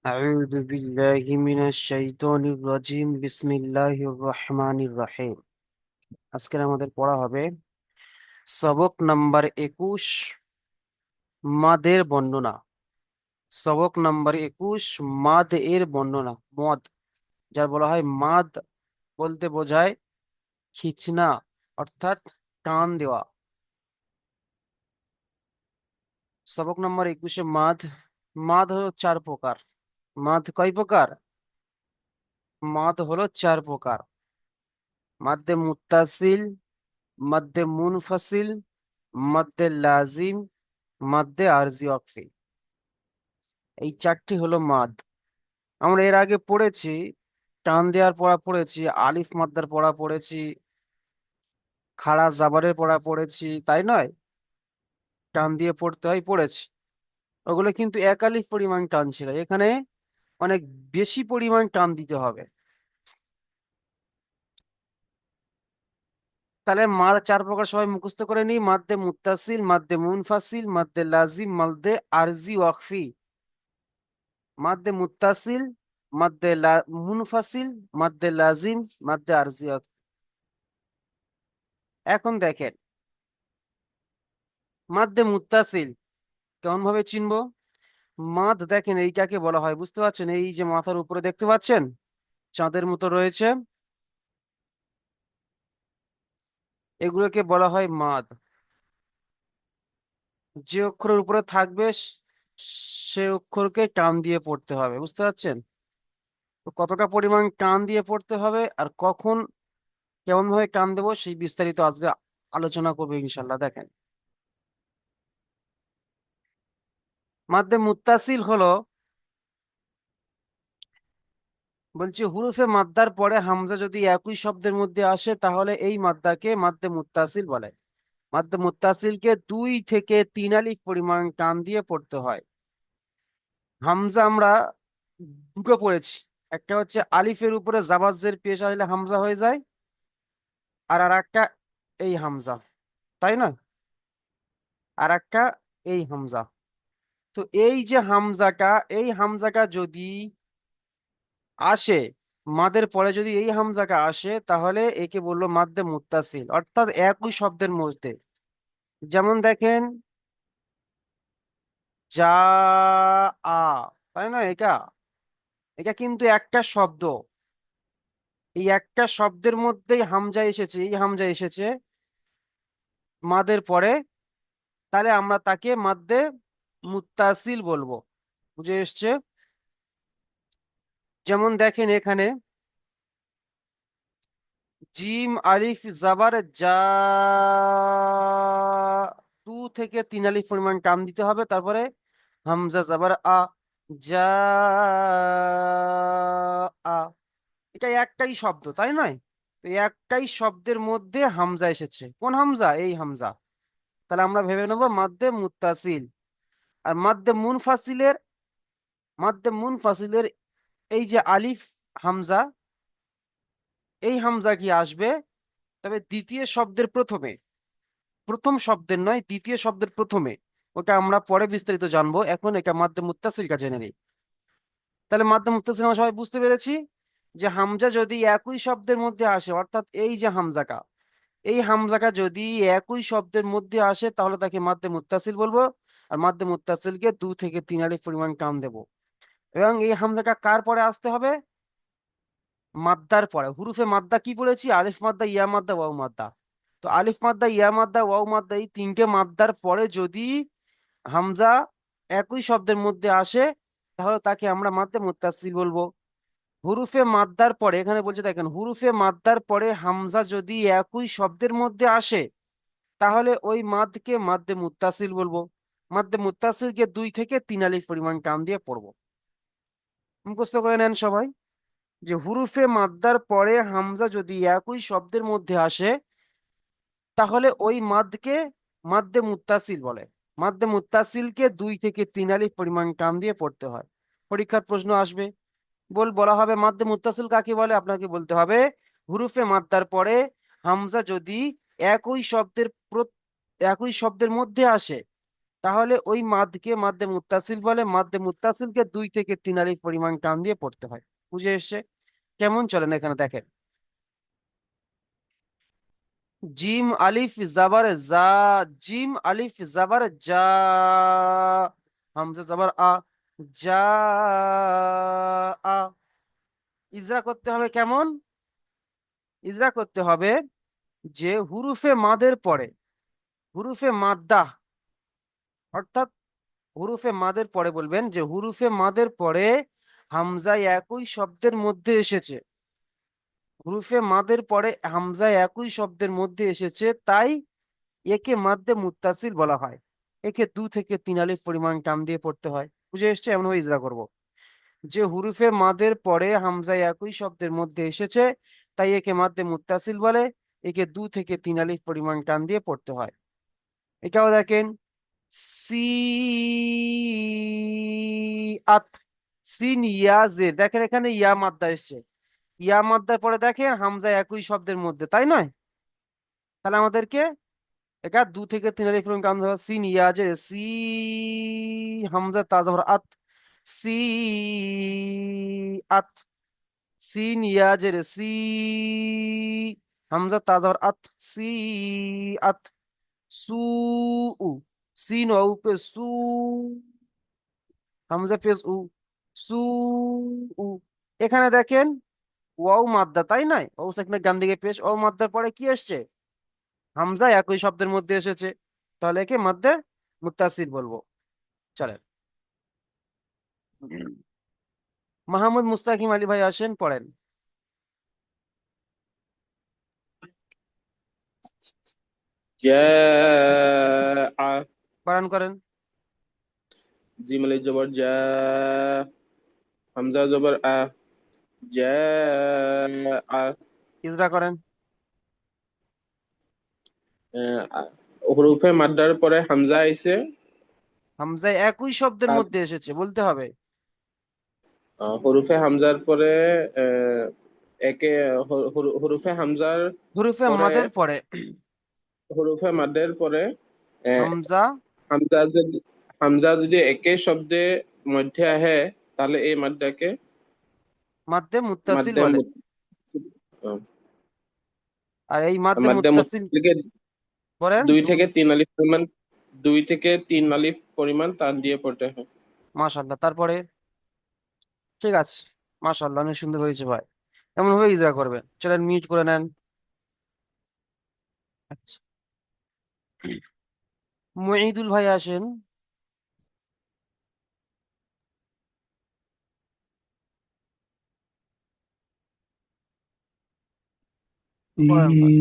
أعوذ بالله من الشيطان الرجيم بسم الله الرحمن الرحيم আজকের আমাদের পড়া হবে সবক নাম্বার 21 মাদের বর্ণনা। সবক নাম্বার 21 মাদ এর বর্ণনা। মদ যার বলা হয় মাদ বলতে বোঝায় খিচনা, অর্থাৎ টান দেওয়া। সবক নাম্বার 21 মাদ। মাদ হলো 4 প্রকার। মাদ কয় প্রকার? মাদ হলো 4 প্রকার। মাদ্দে মুত্তাসিল, মাদ্দে মুনফাসিল, মাদ্দে লাজিম, মাদ্দে আরজি ওয়াকফি। এই 4টি হলো মাদ। আমরা এর আগে পড়েছি, টান দেওয়ার পড়া পড়েছি, আলিফ মাদ্দার পড়া পড়েছি, খাড়া জাবারের পড়া পড়েছি, তাই নয়? টান দিয়ে পড়তে হয় পড়েছি। ওগুলো কিন্তু এক আলিফ পরিমাণ টান ছিল, এখানে অনেক বেশি পরিমাণ টান দিতে হবে। তাহলে মার 4 প্রকার সবাই মুখস্থ করে নিই। মাদ্দে মুত্তাসিল, মাদ্দে মুনফাসিল, মাদ্দে লাজিম, মাদ্দে আরজি ওয়াকফি। মাদ্দে মুত্তাসিল, মুনফাসিল, মাদ্দে লাজিম, মাদ্দে আরজি ওয়াকফি। এখন দেখেন মাদ্দে মুত্তাসিল কেমন ভাবে চিনবো? মাদ দেখেন এই কাকে বলা হয় বুঝতে পারছেন? এই যে মাথার উপরে দেখতে পাচ্ছেন চাঁদের মতো রয়েছে, এগুলোকে বলা হয় মাদ। যে অক্ষরের উপরে থাকবে সে অক্ষরকে টান দিয়ে পড়তে হবে, বুঝতে পারছেন? তো কতটা পরিমাণ টান দিয়ে পড়তে হবে আর কখন কেমন ভাবে টান দেবো সেই বিস্তারিত আজকে আলোচনা করবো ইনশাল্লাহ। দেখেন, মাদ্দে মুত্তাসিল হলো, বলছি হুরুফে মাদ্দার পরে হামজা যদি একই শব্দের মধ্যে আসে তাহলে এই মাদ্দাকে মাদ্দে মুত্তাসিল বলে। মাদ্দে মুত্তাসিলকে 2 থেকে 3 আলিফ পরিমাণ টান দিয়ে পড়তে হয়। হামজা আমরা দুটো পড়েছি, একটা হচ্ছে আলিফের উপরে জাবাজের পেশ আসলে হামজা হয়ে যায়, আর একটা এই হামজা, তাই না? আর একটা এই হামজা। তো এই যে হামজাটা, এই হামজাটা যদি আসে, মাদের পরে যদি এই হামজাটা আসে তাহলে একে বললো মাদ্দে মুত্তাসিল, অর্থাৎ একই শব্দের মধ্যে। যেমন দেখেন যা আ, তাই না? এটা এটা কিন্তু একটা শব্দ, এই একটা শব্দের মধ্যেই হামজা এসেছে, এই হামজা এসেছে মাদের পরে, তাহলে আমরা তাকে মাদ্দে মুত্তাসিল বলবো। বুঝে এসছে? যেমন দেখেন এখানে জিম আলিফ জাবার যা, 2 থেকে 3 আলিফ পরিমাণ টান দিতে হবে, তারপরে হামজা জাবার আ, যা আ। এটা একটাই শব্দ, তাই নয়? তো এই একটাই শব্দের মধ্যে হামজা এসেছে। কোন হামজা? এই হামজা। তাহলে আমরা ভেবে নেবো মাদ্দে মুত্তাসিল। আর মাদ্দে মুনফাসিলের এই যে আলিফ হামজা, এই হামজা কি আসবে তবে দ্বিতীয় শব্দের প্রথমে, প্রথম শব্দের নয়, দ্বিতীয় শব্দের প্রথমে। ওটা আমরা পরে বিস্তারিত জানবো, এখন এটা মাদ্দে মুত্তাসিলটা জেনে নিই। তাহলে মাদ্দে মুত্তাসিল আমরা সবাই বুঝতে পেরেছি যে হামজা যদি একই শব্দের মধ্যে আসে, অর্থাৎ এই যে হামজাটা, এই হামজাটা যদি একই শব্দের মধ্যে আসে তাহলে তাকে মাদ্দে মুত্তাসিল বলবো। আর মাদ্দে মুত্তাসিলকে 2 থেকে 3 আলিফ পরিমাণ টান দেবো। এবং এই হামজাটা কার পরে আসতে হবে? মাদ্দার পরে। হুরুফে মাদ্দা কি পড়েছি? আলিফ মাদ্দা, ইয়া মাদ্দা, ওয়াও মাদ্দা। তো আলিফ মাদ্দা, ইয়া মাদ্দা, ওয়াও মাদ্দা, এই 3টে মাদ্দার পরে যদি হামজা একই শব্দের মধ্যে আসে তাহলে তাকে আমরা মাদ্দে মুত্তাসিল বলবো। হুরুফে মাদ্দার পরে, এখানে বলছে দেখেন, হুরুফে মাদ্দার পরে হামজা যদি একই শব্দের মধ্যে আসে তাহলে ওই মাদকে মাদ্দে মুত্তাসিল বলবো। মাদ্দে মুত্তাসিলকে 2 থেকে 3 আলিফ পরিমাণ টান দিয়ে পড়বো। মুখস্থ করে নেন সবাই যে হুরুফে মাদ্দার পরে হামজা যদি একই শব্দের মধ্যে আসে তাহলে ওই মাদকে মাদ্দে মুত্তাসিল বলে। মাদ্দে মুত্তাসিলকে 2 থেকে 3 আলিফ পরিমাণ টান দিয়ে পড়তে হয়। পরীক্ষার প্রশ্ন আসবে, বলা হবে মাদ্দে মুত্তাসিল কাকে বলে? আপনাকে বলতে হবে হুরুফে মাদ্দার পরে হামজা যদি একই শব্দের একই শব্দের মধ্যে আসে তাহলে ওই মাদকে মাদ্দে মুত্তাসিল বলে। মাদ্দে মুত্তাসিলকে 2 থেকে 3 আলিফ পরিমাণ টান দিয়ে পড়তে হয়। বুঝে এসছে? কেমন চলেন এখানে দেখেন। জিম আলিফ জাবার জা, জিম আলিফ জাবার জা, হামজা জাবার আ, যা আ। ইজরা করতে হবে কেমন? ইজরা করতে হবে যে হুরুফে মাদের পরে, হুরুফে মাদ্দা, অর্থাৎ হুরুফে মাদের পরে বলবেন যে হুরুফে মাদের পরে হামজা একই শব্দের মধ্যে এসেছে। হুরুফে মাদের পরে হামজা একই শব্দের মধ্যে এসেছে, তাই একে মাদ্দে মুত্তাসিল বলা হয়। একে 2 থেকে 3 আলিফ পরিমাণ টান দিয়ে পড়তে হয়। বুঝে এসছে? এমন ভাবে ইজরা করব যে হুরুফে মাদের পরে হামজা একই শব্দের মধ্যে এসেছে, তাই একে মাদ্দে মুত্তাসিল বলে। একে 2 থেকে 3 আলিফ পরিমাণ টান দিয়ে পড়তে হয়। এটাও দেখেন, সি আত, সিন ইয়া জে, দেখেন এখানে ইয়া মাদ্দা এসছে। ইয়া মাদ্দার পরে দেখেন হামজা একই শব্দের মধ্যে, তাই নয়? তাহলে আমাদেরকে এটা 2 থেকে 3 আলিফ পরিমাণ টান দিতে হবে। সিন ইয়া জে সি, হামজা তাজা আত, সি আত, সিন ইয়া জের সি, হামজা তাজা আত, সি আত, সু উ, সিন ওয়াও পে সু, হামজা পেশ উ, সু উ। এখানে দেখেন ওয়াও মাদ্দা, তাই নয়? ওয়াও সেখানে ডান দিকে পেশ, ওয়াও মাদ্দার পরে কি এসছে? হামজা একই শব্দের মধ্যে এসেছে, তাহলে একে মাদ্দে মুত্তাসিল বলবো। চলেন, মাহমুদ মুস্তাকিম আলী ভাই আসেন, পড়েন। جاء. বানান করেন। জিম আলিফ জবর জা, হামজা জবর আ, জা। ইজরা করেন। হরফে মাদ্দার পরে হামজা আইছে। হামজা একই শব্দের তার মধ্যে এসেছে বলতে হবে। হরফে হামজার পরে আহ, একে হরফে হামজার হুরুফে পরে, মাদের পরে হরফে মাদ্দের পরে আহ, হামজা হামজা যদি একে শব্দে মধ্যে আহে, তাহলে এই মাদ্দাকে মাদ্দে মুত্তাসিল মাদ্দে বলে। আহ, আর এই মাদ্দে মাদ্দে মুত্তাসিল মুত্তাসিলকে বলেন দুই থেকে তিন আলিফ পরিমাণ, 2 থেকে 3 আলিফ পরিমাণ টান দিয়ে পড়তে হয়। মাশাআল্লাহ। তারপরে ঠিক আছে, মাশাআল্লাহ, অনেক সুন্দর হয়েছে ভাই। এমন ভাবে ইজরা করবেন। চলেন মিউট করে নেন। আচ্ছা, মুঈদুল ভাই আসেন। পড়েন ভাই।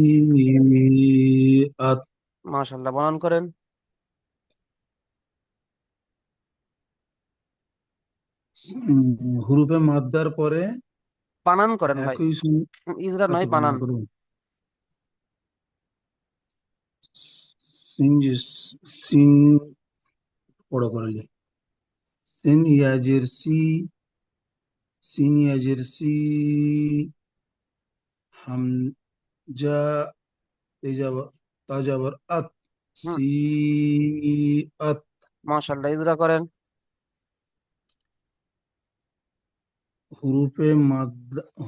আত। মাশাআল্লাহ, বানান করেন। হুরুফে মাদ্দার পরে বানান করেন ভাই, একই ইজরা নয়, আচ্ছা বানান বানান। করবো। সিন সিন বড় করে লি। সিন ইয়াজের সি, সিন ইয়াজের সি, হামজা তেজাবার তাজাবার আত, হুম, সি আত। মাশাআল্লাহ, ইজরা করেন।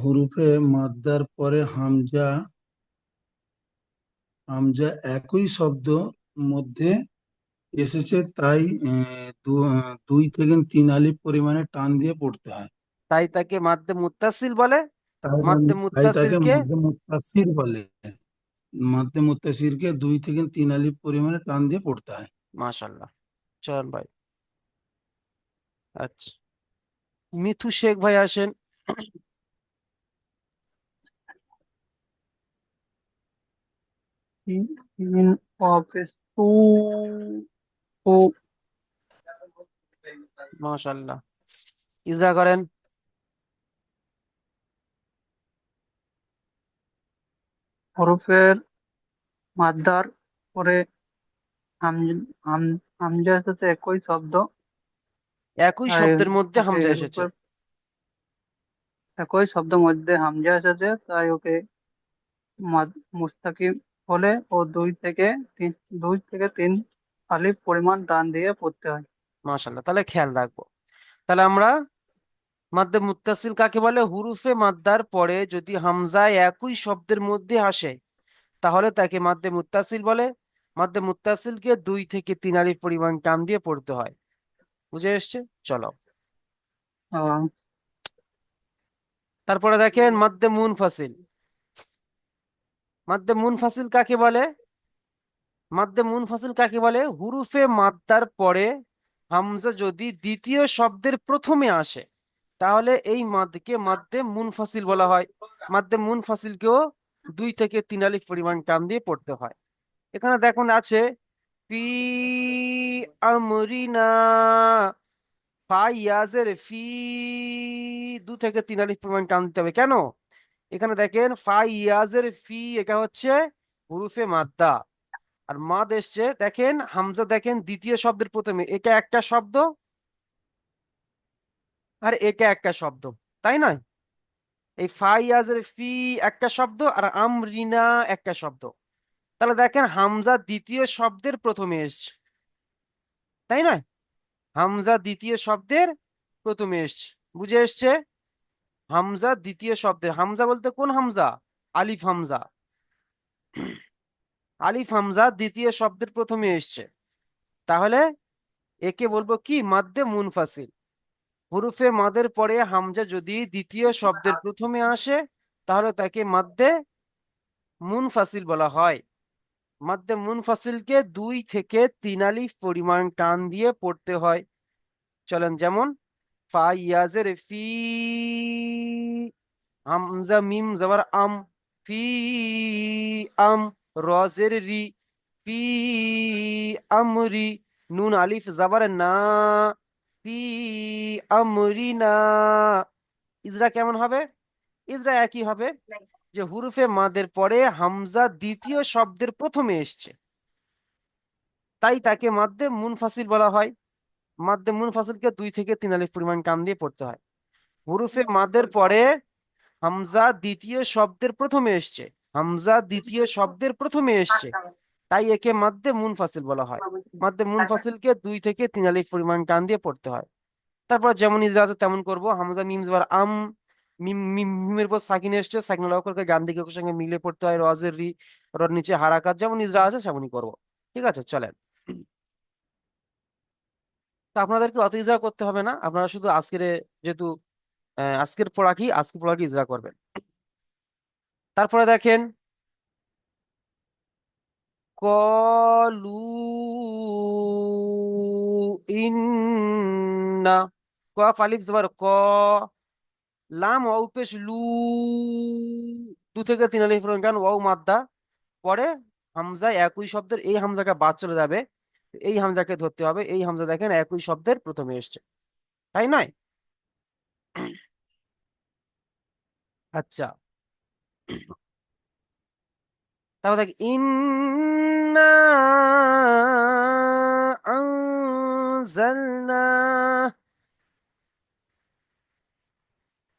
হুরুফে মাদ্দার পরে হামজা, হামজা একই শব্দ মধ্যে এসেছে, তাই 2 থেকে 3 আলিফ পরিমাণে টান দিয়ে পড়তে হয়। তাই তাকে মাদ্দে মুত্তাসিল বলে। মাদ্দে তাই তাকে মুত্তাসিলকে মাদ্দে মুত্তাসির বলে। মাদ্দে মুত্তাসিরকে 2 থেকে 3 আলিফ পরিমাণে টান দিয়ে পড়তে হয়। মাশাআল্লাহ। চলেন ভাই। আচ্ছা, মিথু শেখ ভাই আসেন। তিন অফিস টু ও মাশাআল্লাহ, ইজরা করেন। হরফের মাদ্দার পরে হামজার সাথে একই শব্দ, একই তাই শব্দের মধ্যে ওকে হামজা এসেছে। হরফের একই শব্দ মধ্যে হামজা এসেছে, তাই ওকে মুস্তাকিম বলে। ও 2 থেকে 3 আলিফ পরিমাণ টান দিয়ে পড়তে হয়। মাশাআল্লাহ, তাহলে খেয়াল রাখবো। তাহলে আমরা মাদ্দে মুত্তাসিল কাকে বলে? হুরুফে মাদ্দার পরে যদি হামজা একই শব্দের মধ্যে আসে তাহলে তাকে মাদ্দে মুত্তাসিল বলে। মাদ্দে মুত্তাসিলকে 2 থেকে 3 আলিফ পরিমাণ টান দিয়ে পড়তে হয়। বুঝে এসছে? চলো আহ, তারপরে দেখেন মাদ্দে মুনফাসিল। মাদ্দে মুনফাসিল কাকে বলে? মাদ্দে মুনফাসিল কাকে বলে? হুরুফে মাদ্দার পরে হামজা যদি দ্বিতীয় শব্দের প্রথমে আসে তাহলে এই মাদকে মাদ্দে মুনফাসিল বলা হয়। মাদ্দে মুনফাসিলকেও 2 থেকে 3 আলিফ পরিমাণ টান দিয়ে পড়তে হয়। এখানে দেখুন আছে ফি আমরিনা, ফা ইয়াজের ফি, 2 থেকে 3 আলিফ পরিমাণ টান দিতে হবে। কেন? এখানে দেখেন ফা ইয়াজের ফি, এটা হচ্ছে হুরুফে মাদ্দা। আর মাদ এসছে, দেখেন হামজা দেখেন দ্বিতীয় শব্দের প্রথমে, এটা একটা শব্দ আর এটা একটা শব্দ, তাই না? এই ফা ইয়াজের ফি একটা শব্দ আর আমরিনা একটা শব্দ। তাহলে দেখেন হামজা দ্বিতীয় শব্দের প্রথমে এসছে, তাই না? হামজা দ্বিতীয় শব্দের প্রথমে এসছে, বুঝে এসছে? হামজা দ্বিতীয় শব্দের, হামজা বলতে কোন হামজা? আলিফ হামজা। আলিফ হামজা দ্বিতীয় শব্দের প্রথমে এসছে, তাহলে একে বলবো কি? মাদ্দে মুনফাসিল। হুরুফে মাদের পরে হামজা যদি দ্বিতীয় শব্দের প্রথমে আসে তাহলে তাকে মাদ্দে মুনফাসিল বলা হয়। মাদ্দে মুনফাসিলকে 2 থেকে 3 আলিফ পরিমাণ টান দিয়ে পড়তে হয়। চলেন, যেমন ফা ইয়াজের ফি, হামজা মিম জবর আম, ফি আম, রজের রি, ফি আমরি, নুন আলিফ জবর না, ফি আমরিনা। ইজরা কেমন হবে? ইজরা একই হবে, যে হুরুফে মাদের পরে হামজা দ্বিতীয় শব্দের প্রথমে এসছে, তাই তাকে মাদ্দে মুনফাসিল বলা হয়। মাদ্দে মুনফাসিলকে 2 থেকে 3 আলিফ পরিমাণ টান দিয়ে পড়তে হয়। হুরুফে মাদের পরে হামজা দ্বিতীয় শব্দের প্রথমে এসছে, হামজা দ্বিতীয় শব্দের প্রথমে এসছে, তাই একে মাদ্দে মুনফাসিল বলা হয়। মাদ্দে মুনফাসিলকে 2 থেকে 3 আলিফ পরিমাণ টান দিয়ে পড়তে হয়। তারপর যেমন ইজরা আছে তেমন করব। হামজা মিম জবর আম, মিমের পর সাকিন এসছে, সাকিন লক্ষ্য করে গান দিকে সঙ্গে মিলে পড়তে হয়। রজের রি, রর নিচে হারাকাত, যেমন ইজরা আছে সেমনই করব। ঠিক আছে, চলেন। তো আপনাদেরকে অত ইজরা করতে হবে না, আপনারা শুধু আজকের, যেহেতু আজকের পড়া কি, আজকের পড়া কি ইজরা করবেন। তারপরে দেখেন কলু ইন্না, কফ আলিফ জবর ক, লাম ওয়াও পেশ লু, 2 থেকে 3 আলিফ পর্যন্ত গান, ওয়াও মাদ্দা। পরে হামজা একই শব্দের এই হামজাকে বাদ চলে যাবে, এই হামজাকে ধরতে হবে। এই হামজা দেখেন একই শব্দের প্রথমে এসছে, তাই নয়? আচ্ছা, তারপর দেখ ইন্না আনজালনা,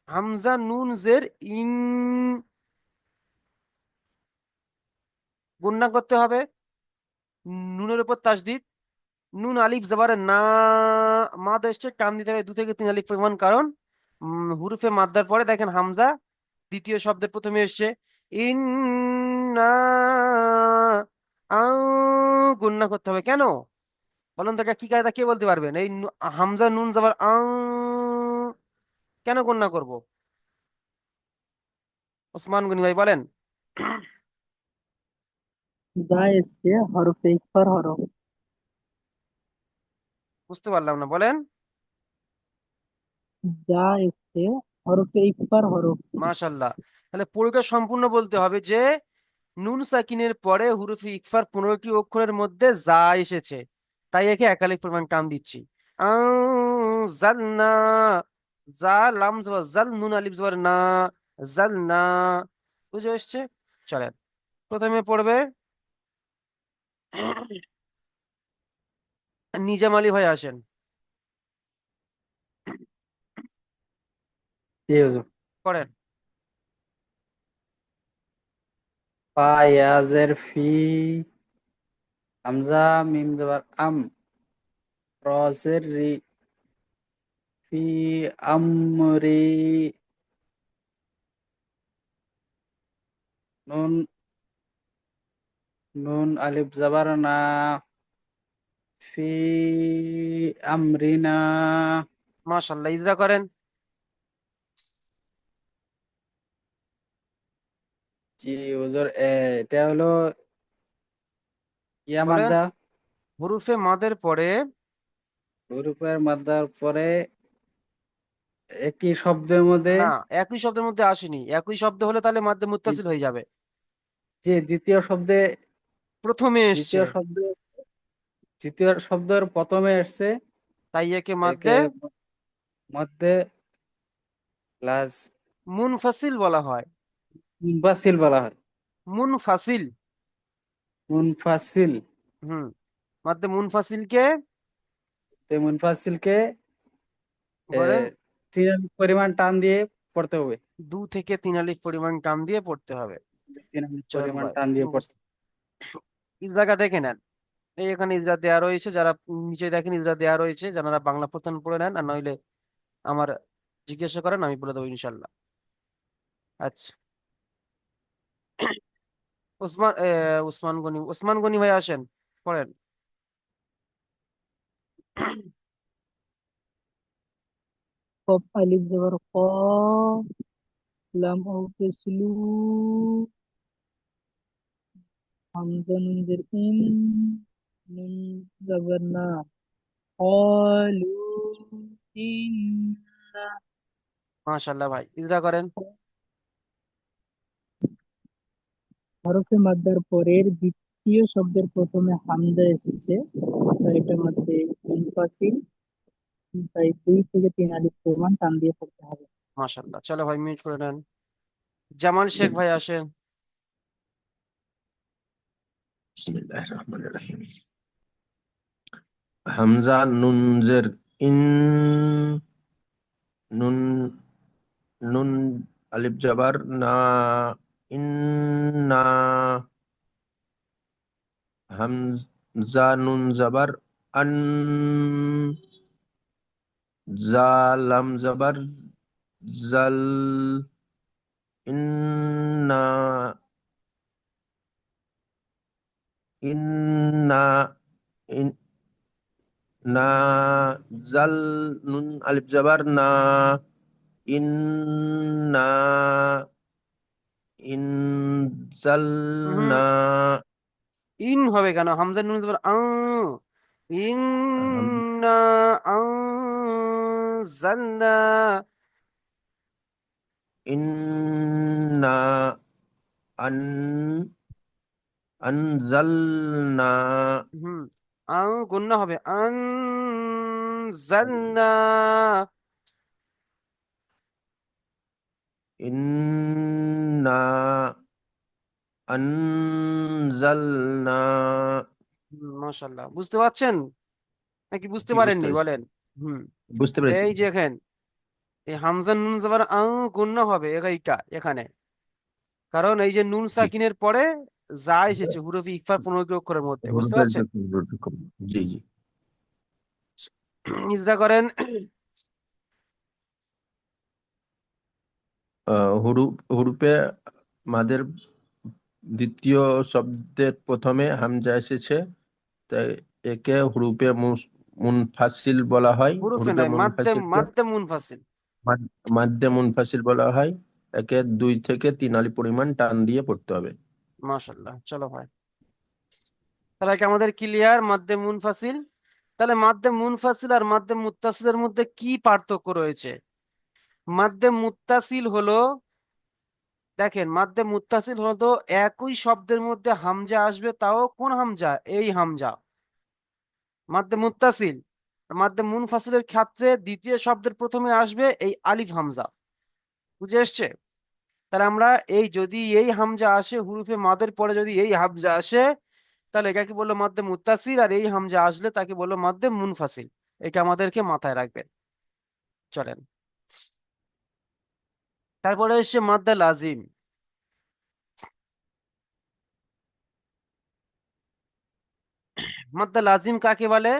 হামজা নুন জের ইন, গুণনা করতে হবে। নুনের উপর তাসদিদ, নুন আলিফ জবর না, মাদ এসছে, টান দিতে হবে 2 থেকে 3 আলিফ পরিমাণ, কারণ হুরুফে মাদ্দার পরে দেখেন হামজা দ্বিতীয় শব্দের প্রথমে এসছে। ইন্না গুণনা করতে হবে কেন? বলুন তো, এটা কি কায়দা, কে বলতে পারবেন? এই হামজা নুন জবর কেন গুণনা করব? ওসমান গনি ভাই বলেন। যা এসছে হরফে ইকফার হরফ। বুঝতে পারলাম না, বলেন। যা এসছে হরফে ইকফার হরফ। মাশাল্লাহ, তাহলে পুরোটা সম্পূর্ণ বলতে হবে যে নুন সাকিনের পরে হুরুফে ইকফার 15টি অক্ষরের মধ্যে যা এসেছে, তাই একে একালিক পরিমাণ টান দিচ্ছি। জালনা, যা লাম জবর জাল, নুন আলিফ জবর না, জালনা। বুঝে এসছে? চলেন, প্রথমে পড়বে নিজাম আলী ভাই, আসেন, জি হুজুর। করেন। ফায়াজের ফি, হামজা মিম জবর আম, রজের রি, ফি আমরি, নুন নুন আলিফ জবর না, ফি আমরিনা। মাশাআল্লাহ, ইজরা করেন। জি হুজুর, এটা হলো ইয়া বলেন। মাদ্দা, হুরুফে মাদের পরে রূপের মাদ্দার পরে একই শব্দের মধ্যে না, একই শব্দের মধ্যে আসেনি। একই শব্দ হলে তাহলে মাদ্দে মুত্তাসিল হয়ে যাবে। যে দ্বিতীয় শব্দে, প্রথমে এসছে, দ্বিতীয় শব্দ দ্বিতীয় শব্দের প্রথমে এসছে, তাই একে একে মাদ্দে মধ্যে প্লাস মুনফাসিল বলা হয়। মুনফাসিল বলা হয়। মুনফাসিল। মুনফাসিল, হুম। মাদ্দে মুনফাসিলকে মুনফাসিলকে বলেন 3 পরিমাণ টান দিয়ে পড়তে হবে। 2 থেকে 3 আলিফ পরিমাণ টান দিয়ে পড়তে হবে। 3 চল পরিমাণ ভাই, টান দিয়ে পড়তে। ইজরাটা দেখে নেন। এই এখানে ইজরা দেওয়া রয়েছে, যারা নিচে দেখেন ইজরা দেওয়া রয়েছে, যারা বাংলা প্রথম পড়ে নেন, আর নইলে আমার জিজ্ঞাসা করেন, আমি বলে দেবো ইনশাল্লাহ। আচ্ছা, উসমান গনি ভাই আসেন, পড়েন। কফ আলিফ জবর ক, লাম অফ স্লু, হামজা নুন জের ইন, নুন জবর না, قالوا إنا। মাশাল্লাহ ভাই, ইজরা করেন। হরফে মাদ্দার পরের দ্বিতীয় শব্দের প্রথমে হামজা এসেছে, তাই এটার মধ্যে মুনফাসিল, তাই 2 থেকে 3 আলিফ পরিমাণ টান দিয়ে পড়তে হবে। মাশাল্লাহ, চলো ভাই মিউট করে নেন। জামাল শেখ ভাই আসেন। বিসমিল্লাহির রহমানির রহিম। হামজা নুন জের ইন, নুন নুন আলিফ জবর না, ইন্না। হামজা নুন জবর আন, জা লাম জবর জাল, ইন্না ইন্না ইন, না জাল, নুন আলিফ জবর না, ইন্না হুম। ইনজালনা। ইন হবে কেন? হামজা নুন জবর আং। হাম- ইন্না আনজালনা। ইন্না আন আনজালনা। হুম। আং গুন্না হবে, আনজালনা। ইন্না আনজালনা। মাশাআল্লাহ, বুঝতে পারছেন নাকি বুঝতে জি, বুঝতে পারেননি পেরেছি। বলেন? হুম। বুঝতে পেরেছি। এই যে এখানে এই হামজা নুন জবর আং গুন্না হবে এইটা এখানে, কারণ এই যে নুন সাকিনের পরে যা এসেছে হুরুফ ইকফার 15টি অক্ষরের মধ্যে, বুঝতে হরফের পারছেন? জি জি। ইজরা করেন। হুরুপে মাদের দ্বিতীয় শব্দের প্রথমে হামজা এসেছে, তাই একে হুরুপে মুনফাসিল বলা হয়। হুরুফে হুরুপে নয়, মাদ্দে মুনফাসিলকে মাদ্দে মুনফাসিল। মাদ্দে মুনফাসিল বলা হয়। একে 2 থেকে 3 আলি পরিমাণ টান দিয়ে পড়তে হবে। মাশাআল্লাহ, চলো ভাই, তাহলে কি আমাদের ক্লিয়ার মাদ্দে মুনফাসিল? তাহলে মাদ্দে মুনফাসিল আর মাদ্দে মুত্তাসিলের মধ্যে কি পার্থক্য রয়েছে? মাদ্দে মুত্তাসিল হলো, দেখেন মাদ্দে মুত্তাসিল হলো একই শব্দের মধ্যে হামজা আসবে, তাও কোন হামজা? এই হামজা মাদ্দে মুত্তাসিল। আর মাদ্দে মুনফাসিলের ক্ষেত্রে দ্বিতীয় শব্দের প্রথমে আসবে এই আলিফ হামজা। বুঝে এসছে? তাহলে আমরা এই যদি এই হামজা আসে হুরুফে মাদের পরে, যদি এই হামজা আসে, তাহলে এটাকে বললো মাদ্দে মুত্তাসিল, আর এই হামজা আসলে তাকে বললো মাদ্দে মুনফাসিল। এটা আমাদেরকে মাথায় রাখবেন। চলেন, তারপরে এসছে মাদ্দা লাজিম। মাদ্দা লাজিম কাকে বলে?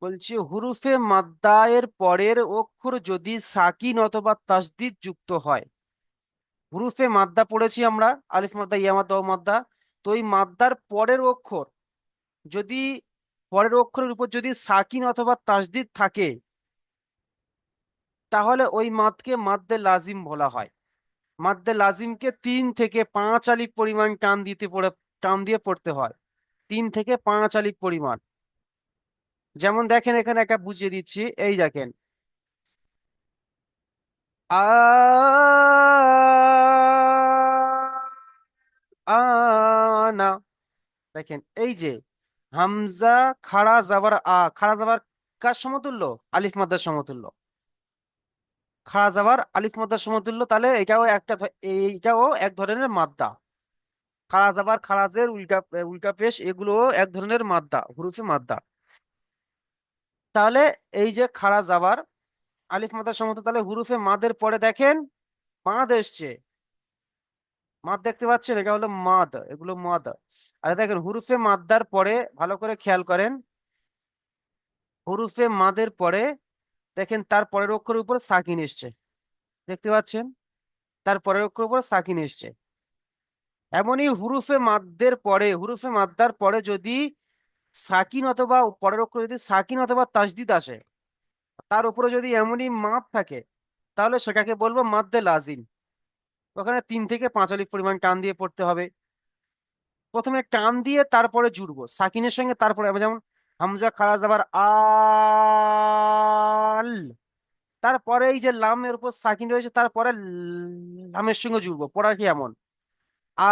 বলছি হুরুফে মাদ্দায়ের পরের অক্ষর যদি সাকিন অথবা তাসদিদ যুক্ত হয়। হুরুফে মাদ্দা পড়েছি আমরা, আলিফ মাদ্দা, ইয়া মাদ্দা, ও মাদ্দা। তো এই মাদ্দার পরের অক্ষর যদি, পরের অক্ষরের উপর যদি সাকিন অথবা তাসদিদ থাকে, তাহলে ওই মাদকে মাদ্দে লাজিম বলা হয়। মাদ্দে লাজিমকে 3 থেকে 5 আলিফ পরিমাণ টান দিয়ে পড়তে হয়। 3 থেকে 5 আলিফ পরিমাণ। যেমন দেখেন, এখানে একটা বুঝিয়ে দিচ্ছি, এই দেখেন, আ আনা। দেখেন এই যে হামজা খাড়া জাবার খাড়া জাবার কার সমতুল্য? আলিফ মাদ্দার সমতুল্য। খাড়া জাবার আলিফ মাদ্দার সমতুল্য, তাহলে এইটাও এক ধরনের মাদ্দা। খাড়া জাবার, খাড়াজের উল্টা উল্টা পেশ, এগুলো এক ধরনের মাদ্দা, হুরুফে মাদ্দা। তাহলে এই যে খাড়া জাবার আলিফ মাদ্দার সমতুল্য, তাহলে হুরুফে মাদের পরে দেখেন মাদ এসছে। মাদ দেখতে পাচ্ছেন, এটা হলো মাদ, এগুলো মাদ। আর দেখেন হুরুফে মাদ্দার পরে, ভালো করে খেয়াল করেন, হুরুফে মাদের পরে দেখেন তার পরের অক্ষরের উপর সাকিন এসছে। দেখতে পাচ্ছেন, তার পরের অক্ষরের উপর সাকিন এসছে। এমনই হুরুফে মাদ্দার পরে যদি সাকিন অথবা পরের অক্ষরে যদি সাকিন অথবা তাসদিদ আসে, তার উপরে যদি এমনই মাদ থাকে, তাহলে সেটাকে বলবো মাদ্দে লাজিম। ওখানে 3 থেকে 5 আলিফ পরিমাণ টান দিয়ে পড়তে হবে। প্রথমে টান দিয়ে তারপরে জুড়বো সাকিনের সঙ্গে, তারপরে যেমন হামজা খাড়া যাবার আল, তারপরে এই যে লামের উপর সাকিন রয়েছে, তারপরে লামের সঙ্গে জুড়বো, পড়া কি এমন আল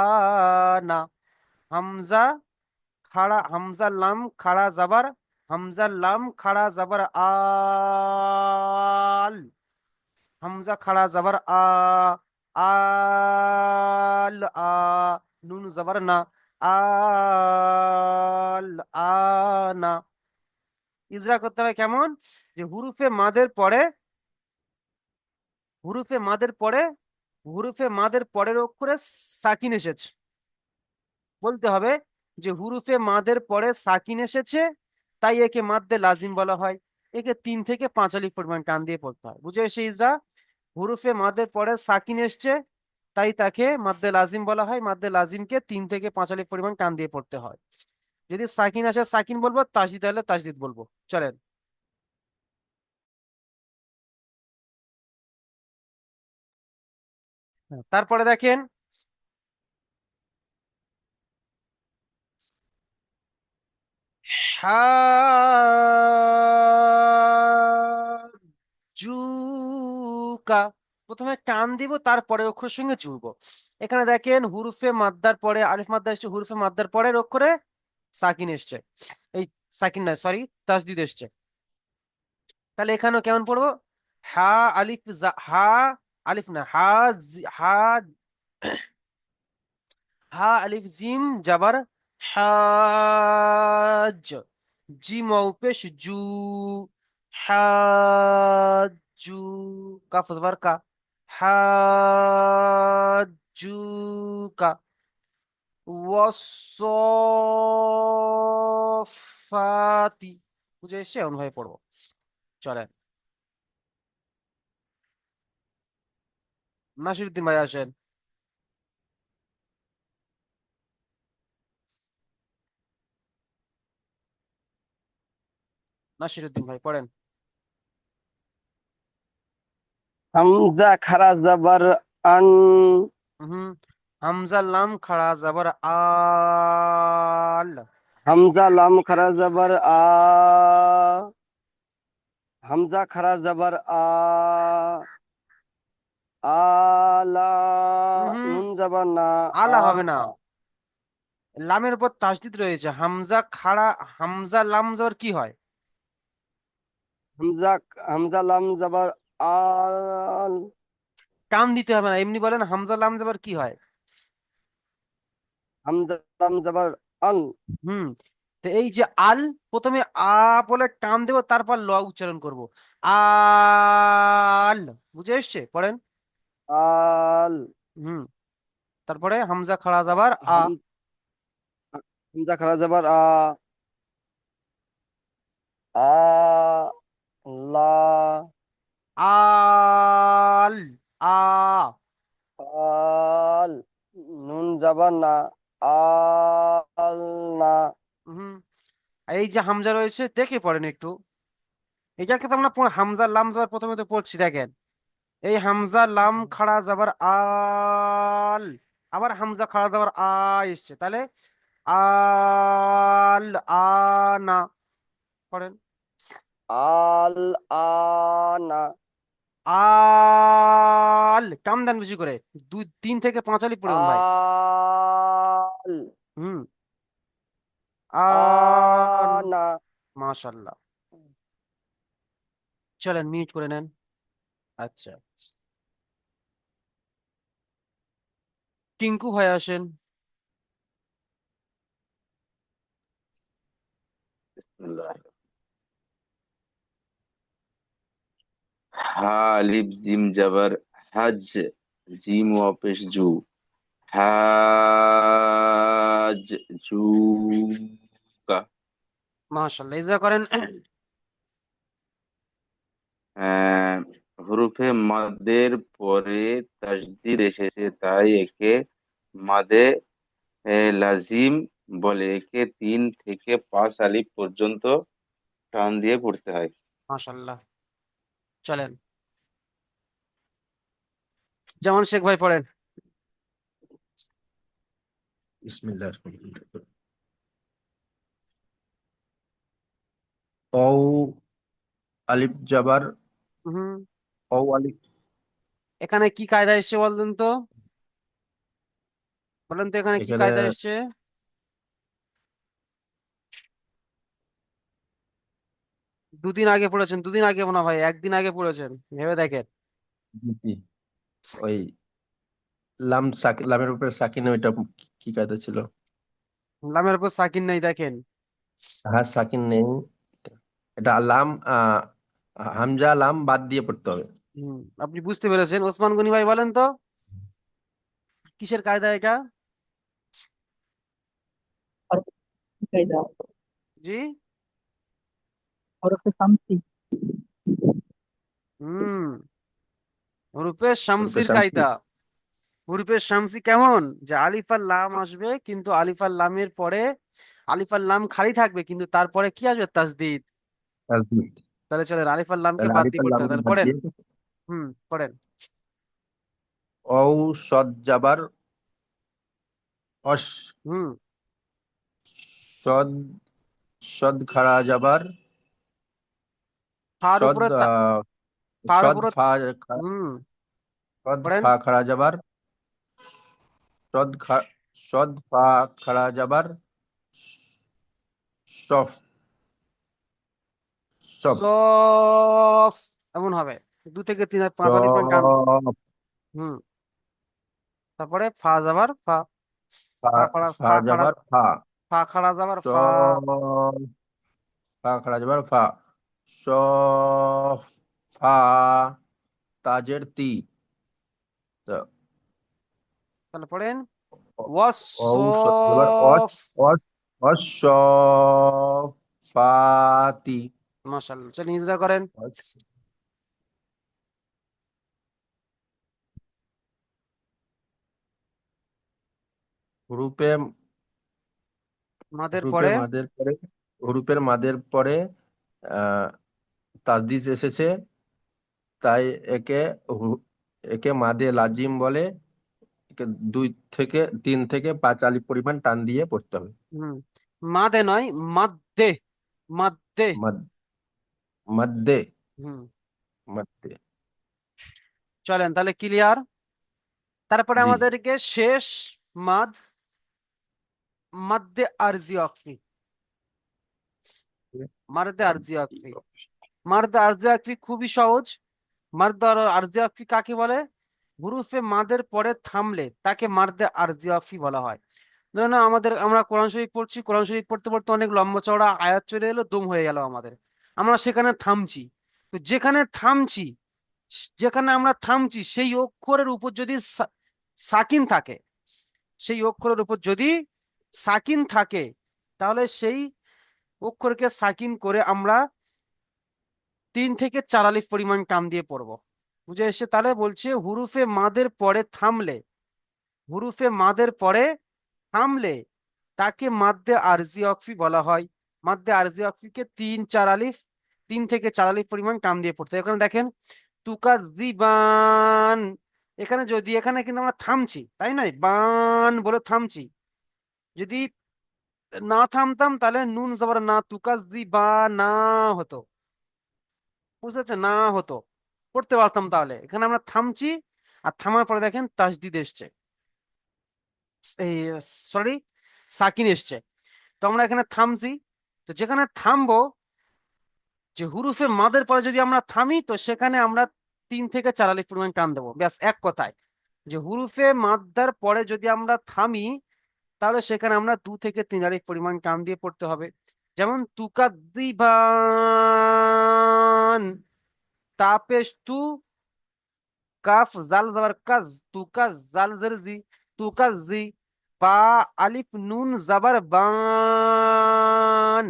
আনা। হামজা হামজা লাম খাড়া জাবার, হামজা লাম খাড়া জাবার আল, হামজা খাড়া জাবার আল নুন জাবার না, আল আনা। ইজরা করতে হবে কেমন? যে হুরুফে মাদের পরে হুরুফে মাদের পরের অক্ষরে সাকিন এসেছে, বলতে হবে যে হুরুফে মাদের পরে সাকিন এসেছে, তাই একে মাদ্দে লাজিম বলা হয়। একে 3 থেকে 5 আলিফ পরিমাণ টান দিয়ে পড়তে হয়। বুঝে এসে ইজরা? হুরুফে মাদের পরে সাকিন এসছে, তাই তাকে মাদ্দে লাজিম বলা হয়। মাদ্দে লাজিমকে 3 থেকে 5 আলিফ পরিমাণ টান দিয়ে পড়তে হয়। যদি সাকিন আসে সাকিন বলবো, তাসদিদ হলে তাসদিদ বলবো। চলেন, তারপরে দেখেন জুকা। প্রথমে টান দিব, তারপরে অক্ষরের সঙ্গে জুড়বো। এখানে দেখেন হুরুফে মাদ্দার পরে আলিফ মাদ্দা এসছে, হুরুফে মাদ্দার পরের অক্ষরে সাকিন এসছে, এই সাকিন না, সরি, তাসদিদ এসছে। তাহলে এখানেও কেমন পড়বো? হা হা আলিফ না, হা হা আলিফ জিম জাবার হাজ, জিম ওয়াও পেশ জু, হাজু, কাফ জবর কা, হাজুকা, ওয়াসফাতি। বুঝে এসছে? এমন ভাবে পড়বো। চলেন, নাসিরুদ্দিন ভাই আসেন। নাসিরুদ্দিন ভাই পড়েন। হামজা খারা জাবার আন, হুম, হামজা লাম খাড়া জাবার আল, হামজা লাম খারা জাবার হামজা খারা জাবার আলা, হুম, নুন জাবার না, আলা হবে না, লামের উপর তাসদিদ রয়েছে। হামজা লাম জবর কি হয়? হামজা হামজা লাম জাবার আল, টান দিতে হবে না, এমনি বলেন হামজা লাম জবর কি হয়? হামজা লাম জাবার আল, হুম, তো এই যে আল, প্রথমে বলে টান দেবো, তারপর উচ্চারণ করব, আল। বুঝে এসছে? পড়েন। আল, হুম, তারপরে হামজা খাড়া যাবার হাম হামজা খারা যাবার আ লা আল আ আল নুন যাবার না আল না হুম এই যে হামজা রয়েছে দেখে পড়েন একটু, এটাকে তো আমরা হামজা লাম যাবার প্রথমে তো পড়ছি, দেখেন এই হামজা লাম খাড়া যাবার আল, আবার হামজা খাড়া যাবার এসছে, তাহলে আল আনা পড়েন। আল আনা আল টান দেন বেশি করে, 2 3 থেকে 5 আলি পড়বেন ভাই। আল হুম আন আনা মাশাল্লাহ। চলেন মিউট করে নেন। আচ্ছা, টিঙ্কু ভাই আসেন। হা আলিফ জিম জাবার হাজ, জিম ওয়াপেশ জু, হাজ জুকা। মাশাল্লাহ, ইজরা করেন। আহ, হরফে মাদের পরে তাসদিদ এসেছে তাই একে মাদে লাজিম বলে। একে 3 থেকে 5 আলিফ পর্যন্ত টান দিয়ে পড়তে হয়। মাশাল্লাহ, চলেন যেমন শেখ ভাই পড়েন। বিসমিল্লাহ। অউ আলিফ জাবার হুম অউ আলিফ, এখানে কি কায়দা এসছে বললেন তো, বলেন তো এখানে কি এখানে কায়দা এসছে? দুদিন আগে পড়েছেন, দুদিন আগে না ভাই, একদিন আগে পড়েছেন, ভেবে দেখেন। জি, ওই লামের উপরে সাকিন, ওইটা কি কায়দা ছিল? লামের উপর সাকিন নেই, দেখেন। হ্যাঁ, সাকিন নেই। এটা লাম হামজা লাম বাদ দিয়ে পড়তে হবে। আপনি বুঝতে পেরেছেন। ওসমান গনি ভাই বলেন তো কিসের কায়দা এটা? হরফে কায়দা, জি, হরফে শামসি। হুম হরফে রূপে শামসির শামসি। কায়দা। হরফে শামসি কেমন, যে আলিফ আর লাম আসবে, কিন্তু আলিফ আর লামের পরে আলিফ আর লাম খালি থাকবে, কিন্তু তারপরে কি আসবে? তাসদিদ। তাসদীদ। তাহলে চলেন আলিফ আর লামকে তাহলে বাদ আলিফ দিয়ে আর পড়তে হবে, লামকে তাহলে বাদ পড়েন। দিয়ে পড়েন। অউ সদ জাবার অস, হুম সদ সদ খাড়া জাবার ফার সদ উপরে ফার সদ উপরে ফা হুম সদ পড়েন। ফা খাড়া জাবার সদ সদ ফা খাড়া জাবার সফ, সব সফ এমন হবে, 2 থেকে 5 আলিফ টান। সফ। হুম তারপরে ফা যাবার ফা, ফা ফা খাড়া ফা ফা খাড়া যাবার ফা, ফা খাড়া যাবার ফা। সফ ফা খাড়া যাবার ফা, সফ ফা তাজের তি। তো তাহলে পড়েন অ- অউ সদ যাবার অস, ওয়াসফ। অস অসফাতি। মাশাআল্লাহ, চলেন ইজরা করেন। হরুপে মাদের হরুপে পরে মাদের পরে হরুপের মাদের পরে আহ তাসদিদ এসেছে তাই একে একে মাদে লাজিম বলে। একে 2 থেকে 3 থেকে 5 আলিফ পরিমাণ টান দিয়ে পড়তে হবে। হুম মাদে নয়, মাদ্দে, মাদ্দে। মাদ মাদ্দে হুম মাদ্দে। চলেন তাহলে ক্লিয়ার। তারপরে জি, আমাদেরকে শেষ মাদ, মাদ্দে আরজি অক্ফি। মাদ্দে আরজি অক্ফি, মাদ্দে আরজি অক্ফি খুবই সহজ। মাদ্দে আরজি অক্ফি কাকে বলে? হুরুফে মাদের পরে থামলে তাকে মাদ্দে আরজি অক্ফি বলা হয়। ধরুন আমরা কোরআন শরীফ পড়ছি, কোরআন শরীফ পড়তে পড়তে অনেক লম্বা চওড়া আয়াত চলে এলো, দম হয়ে গেল আমাদের, আমরা সেখানে থামছি। তো যেখানে আমরা থামছি সেই অক্ষরের উপর যদি সাকিন থাকে, সেই অক্ষরের উপর যদি সাকিন থাকে, তাহলে সেই অক্ষরকে সাকিন করে আমরা 3 থেকে 4 আলিফ পরিমাণ টান দিয়ে পড়বো। বুঝে এসে? তাহলে বলছে হুরুফে মাদের পরে থামলে, হুরুফে মাদের পরে থামলে তাকে মাদ্দে আরজি ওয়াকফি বলা হয়। মাদ্দে আরজি ওয়াকফিকে 3 থেকে 4 আলিফ পরিমাণ টান দিয়ে পড়তে হয়। এখানে দেখেন তুকাজিবান, এখানে কিন্তু আমরা থামছি, তাই নয়? বান বলে থামছি। যদি না থামতাম তাহলে নুন জবর না, তুকাজিবা না হতো। বুঝতে পারছেন? না হতো, পড়তে পারতাম। তাহলে এখানে আমরা থামছি, আর থামার পরে দেখেন তাসদিদ এসছে, এই সরি সাকিন এসছে। তো আমরা এখানে থামছি। তো যেখানে থামবো, যে হুরুফে মাদের পরে যদি আমরা থামি, তো সেখানে আমরা 3 থেকে 4 আলিফ পরিমাণ টান দেবো। ব্যাস, এক কথায় যে হুরুফে মাদ্দার পরে যদি আমরা থামি, তাহলে সেখানে আমরা 2 থেকে 3 আলিফ পরিমাণ টান দিয়ে পড়তে হবে। যেমন তুকাদ্দিবান, তাপেশ তু, কাফ জাল জাবার কাজ, তুকাজ জাল জারজি, তুকাজি, বা আলিফ নুন জাবার বান,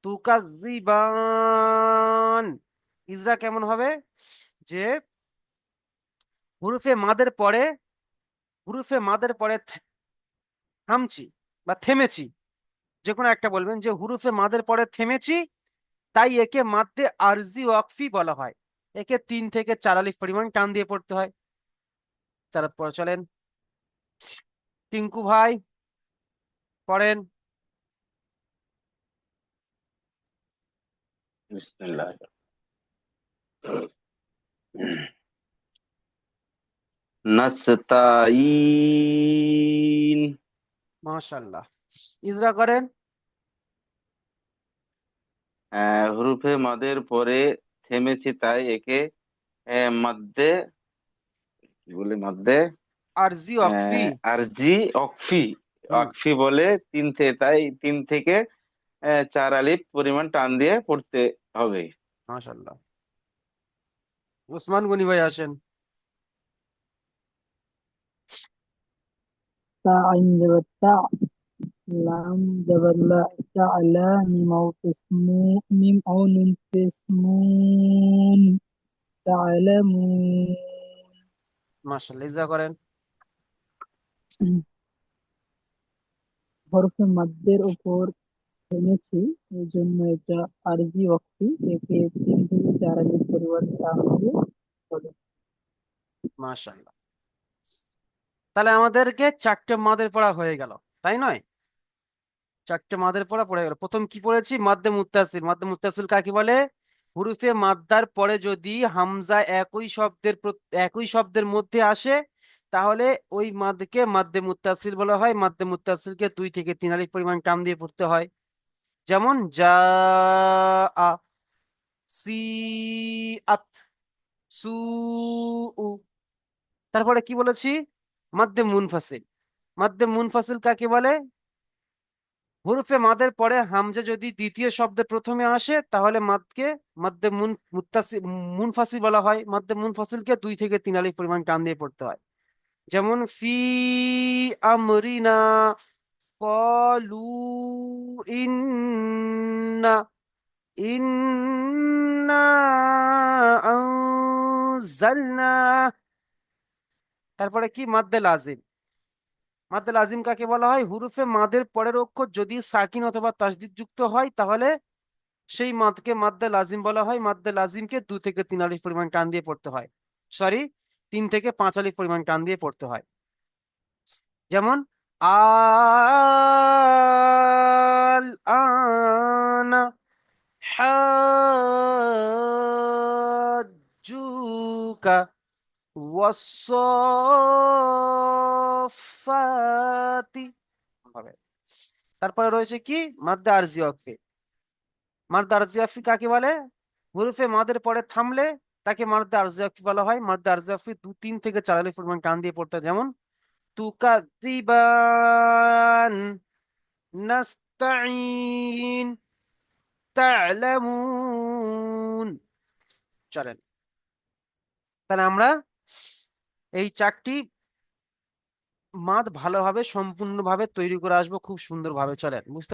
তুকাজিবান। ইজরা কেমন হবে? যে হুরুফে মাদের পরে, হুরুফে মাদের পরে থামছি বা থেমেছি, যে কোনো একটা বলবেন, যে হুরুফে মাদের পরে থেমেছি, তাই একে মাদ্দে আরজি ওয়াকফি বলা হয়। একে 3 থেকে 4 আলিফ পরিমাণ টান দিয়ে পড়তে হয়। তারপর চলেন টিঙ্কু ভাই পড়েন। বিসমিল্লাহ। নাস্তাইন। মাশাআল্লাহ, ইজরা করেন। হরুফে মাদের পরে থেমেছি তাই একে মাদ্দে, কি বলে, মাদ্দে আরজি ওয়াকফি। আরজি অকফি, হুম, অকফি বলে তাই 3 থেকে 4 আলিফ পরিমাণ টান দিয়ে পড়তে হবে। মাশাআল্লাহ। ওসমান গনি ভাই আসেন। তা আইন জবর তা, লাম জবর লা, তাআলা, মিম আও তেসমু, মিম আও নুন তেসমুন, তাআলামুন। মাশাআল্লাহ, ইজরা করেন। হরফে মাদ্দের উপর থেমেছি, এই জন্য এটা আরজি ওয়াক্ফি। একে 3 থেকে 4 আলিফ পরিমাণ টান দিয়ে পড়ে। মাশাআল্লাহ। তাহলে আমাদেরকে 4টে মাদের পড়া হয়ে গেল, তাই নয়? 4টে মাদের পড়া পড়ে গেল। প্রথম কি পড়েছি? মাদ্দে মুত্তাসিল। মাদ্দে মুত্তাসিল কাকে বলে? হুরুফে মাদ্দার পরে যদি হামজা একই শব্দের মধ্যে আসে, তাহলে ওই মাদকে মাদ্দে মুত্তাসিল বলা হয়। মাদ্দে মুত্তাসিলকে 2 থেকে 3 আলিফ পরিমাণ টান দিয়ে পড়তে হয়। যেমন জা আ, সি আত, সু উ। তারপরে কি বলেছি? মাদ্দে মুনফাসিল। মাদ্দে মুনফাসিল কাকে বলে? হুরুফে মাদের পরে হামজা যদি দ্বিতীয় শব্দে প্রথমে আসে, তাহলে মাদকে মাদ্দে মুনফাসিল বলা হয়। মাদ্দে মুনফাসিলকে 2 থেকে 3 আলিফ পরিমাণ টান দিয়ে পড়তে হয়। যেমন ফি আমরিনা, কলু ইন্না, ইন্না আনজালনা। তারপরে কি? মাদ্দে লাজিম। মাদ্দে লাজিম কাকে বলা হয়? হুরুফে মাদের পরের অক্ষর যদি সাকিন অথবা তাসদিদ যুক্ত হয়, তাহলে সেই মাদকে মাদ্দে লাজিম বলা হয়। মাদ্দে লাজিমকে 2 থেকে 3 আলিফ পরিমাণ টান দিয়ে পড়তে হয়। সরি, 3 থেকে 5 আলিফ পরিমাণ টান দিয়ে পড়তে হয়। যেমন আল আনা হাজ্জুকা ওয়াসসাফাতি হবে। তারপরে রয়েছে কি? মাদ্দে আরজি ওয়াকফি। মাদ্দে আরজি ওয়াকফি কাকে বলে? হুরুফে মাদের পরে থামলে তাকে মাদ্দে আরজি ওয়াকফি বলা হয়। মাদ্দে আরজি ওয়াকফি 3 থেকে 4 আলিফ পরিমাণ টান দিয়ে পড়তে হয়। যেমন তুকাদ্দিবান, নাস্তাইন, তা'লামুন। চলেন, তাহলে আমরা এই 4টি মাদ ভালোভাবে সম্পূর্ণভাবে তৈরি করে আসবো, খুব সুন্দরভাবে। চলেন, বুঝতে